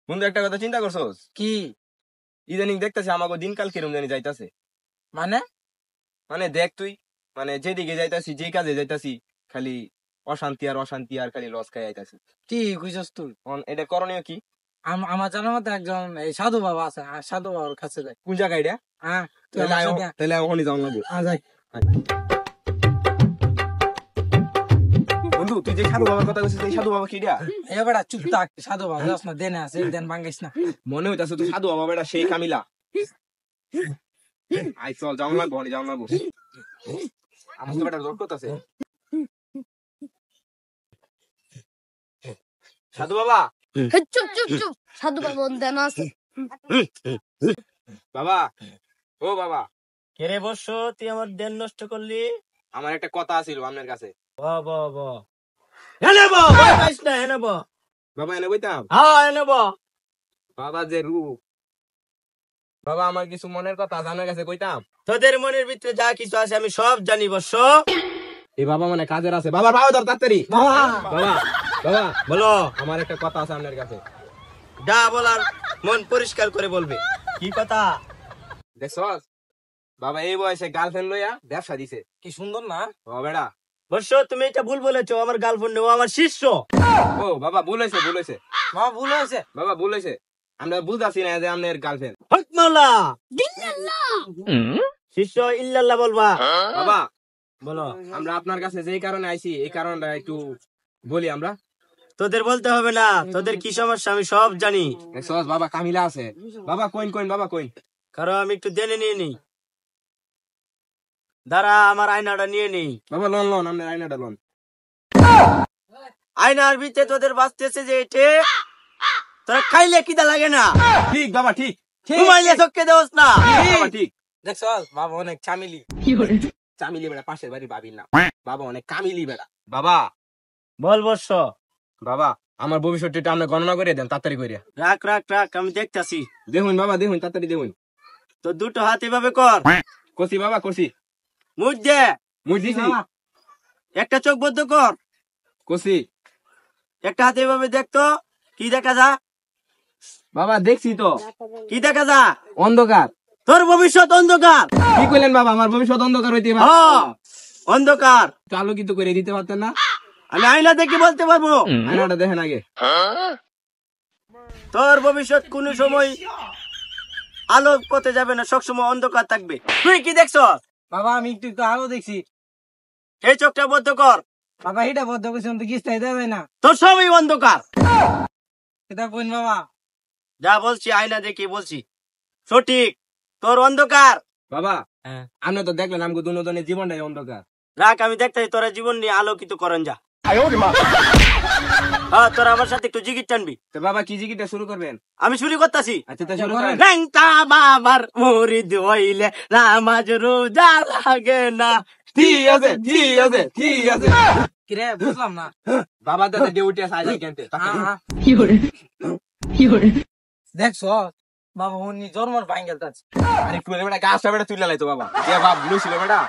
বন্ধু একটা কথা চিন্তা করছোস? কি? ইদানিং দেখতেছি আমাকে দিনকাল কিরম জানি যাইতাছে। মানে মানে দেখ তুই, মানে যেদিকে যাইতাছি, যে কাজে যাইতাছি, খালি অশান্তি আর অশান্তি আর খালি লস খাই যাইতাছে। কি কইছস তুই? এটা করণীয় কি? আমার জানার মতো একজন এই সাধু বাবা আছে, সাধু বাবার কাছে যাই। কোন জায়গায় এটা? হ্যাঁ, তুই আমার সাথে আয়। তাহলে ওখানে যাওয়া লাগবে। যাই। বন্ধু তুই যে সাধু বাবার কথা কইছিস, এই সাধু বাবা কি এটা? এবারে চুপ থাক, সাধু বাবা যাস না, দেনে আছে, দেন ভাঙ্গাইস না। মনে হইতাছে তুই সাধু বাবা বেটা সেই কামিলা। আই চল যাওয়া লাগবো, ওখানে যাওয়া লাগবো। আমার তো বেটা জোর করতেছে। সাধু বাবা, চুপ চুপ চুপ, সাধু বাবা দেন আছে। বাবা, ও বাবা, কেরে বর্ষ তুই আমার দেন নষ্ট করলি? আমার একটা কথা আছিল আপনার কাছে। বাবা এনে বইতাম। বাবা যে রূপ, বাবা আমার কিছু মনের কথা জানার কাছে কইতাম। তোদের মনের ভিতরে যা কিছু আছে আমি সব জানি বর্ষ। এই বাবা মানে কাজের আছে। বাবা ভাও ধর তাড়াতাড়ি। বাবা বাবা বলো, আমার একটা কথা আছে আপনার কাছে। যা বলার মন পরিষ্কার করে বলবে। কি কথা? দেখছস বাবা এই বয়সে গার্লফ্রেন্ড লইয়া ব্যবসা দিছে। কি সুন্দর না? ও বেড়া, বর্ষ তুমি এটা ভুল বলেছো। আমার গার্লফ্রেন্ড ও আমার শিষ্য। ও বাবা ভুল হয়েছে, ভুল হয়েছে, বাবা ভুল হয়েছে। বাবা ভুল হয়েছে। আমরা বুঝতেছি না যে আপনার গার্লফ্রেন্ড। হক মাওলা, শিষ্য ইল্লাল্লাহ বলবা। বাবা বলো, আমরা আপনার কাছে যেই কারণে আইছি এই কারণটা একটু বলি আমরা। তোদের বলতে হবে না, তোদের কি সমস্যা আমি সব জানি। দেখছস বাবা কামিলা আছে। বাবা কইন কইন, বাবা কইন। কারণ আমি একটু দেনে নিয়ে নিই। দাঁড়া, আমার আয়নাটা নিয়ে নিই। বাবা লোন লোন, আপনার আইনাটা লোন। আয়নার ভিতরে তোদের বাঁচতেছে যে এটে, তোরা খাইলে কিদা লাগে না? ঠিক বাবা, ঠিক ঠিক ঘুমাইলে চোখকে দেওস না। বাবা, ঠিক। দেখছস বাবা অনেক চামিলি। চামিলি বেড়া পাশের বাড়ি ভাবির না। বাবা অনেক কামিলি বেড়া। বাবা বল বর্ষ। বাবা আমার ভবিষ্যৎটা আপনি গণনা করে দেন তাড়াতাড়ি করে। রাখ রাখ রাখ, আমি দেখতাছি। দেখুন বাবা, দেখুন তাড়াতাড়ি দেখুন। তো দুটো হাত এভাবে কর। কষি বাবা কষি। মুখ দে। মুই দিছি। একটা চোখ বদ্ধ কর। কষি। একটা হাতে এভাবে দেখতো, কি দেখা যা? বাবা দেখছি তো। কি দেখা যা? অন্ধকার। তোর ভবিষ্যৎ অন্ধকার। কি কইলেন বাবা? আমার ভবিষ্যৎ অন্ধকার হইতে পারে। হ্যাঁ, অন্ধকার। আলোকিত করে দিতে পারতেন না? আমি আয়না দেখে বলতে পারবো। আয়নাটা দেখেন আগে। তোর ভবিষ্যৎ কোন সময় আলো করতে যাবে না, সবসময় অন্ধকার থাকবে। তুই কি দেখছ? বাবা আমি একটু একটু আলো দেখছি। এই চোখটা বদ্ধ কর। বাবা এটা বদ্ধ করছি, তো কিস্তাই দেওয়া যায় না। তোর সবই অন্ধকার। এটা কোন বাবা? যা বলছি আয়না দেখে বলছি সঠিক। তোর অন্ধকার। বাবা হ্যাঁ। আপনি তো দেখলেন আমাকে দুজনের জীবনটাই অন্ধকার। রাখ, আমি দেখতেছি তোরা জীবন নিয়ে আলোকিত করেন যা। হ্যাঁ, তোরা আমার সাথে একটু জিগির টানবি। তো বাবা কি জিকিরটা শুরু করবেন? আমি শুরু করতেছি। আচ্ছা তো শুরু করেন। রেংটা বাবার মুরিদ হইলে নামাজ রোজা লাগে না। ঠিক আছে, ঠিক আছে, ঠিক আছে। কিরে বুঝলাম না। বাবা দাদা ডিউটি আছে আজ কেনতে? দেখছ বাবা উনি জন্মর ভাঙ্গেল যাচ্ছে। আরে একটু বেটা গাছটা বেটা তুলে লাইতো বাবা। এ বাপ ব্লু ছিল বেটা।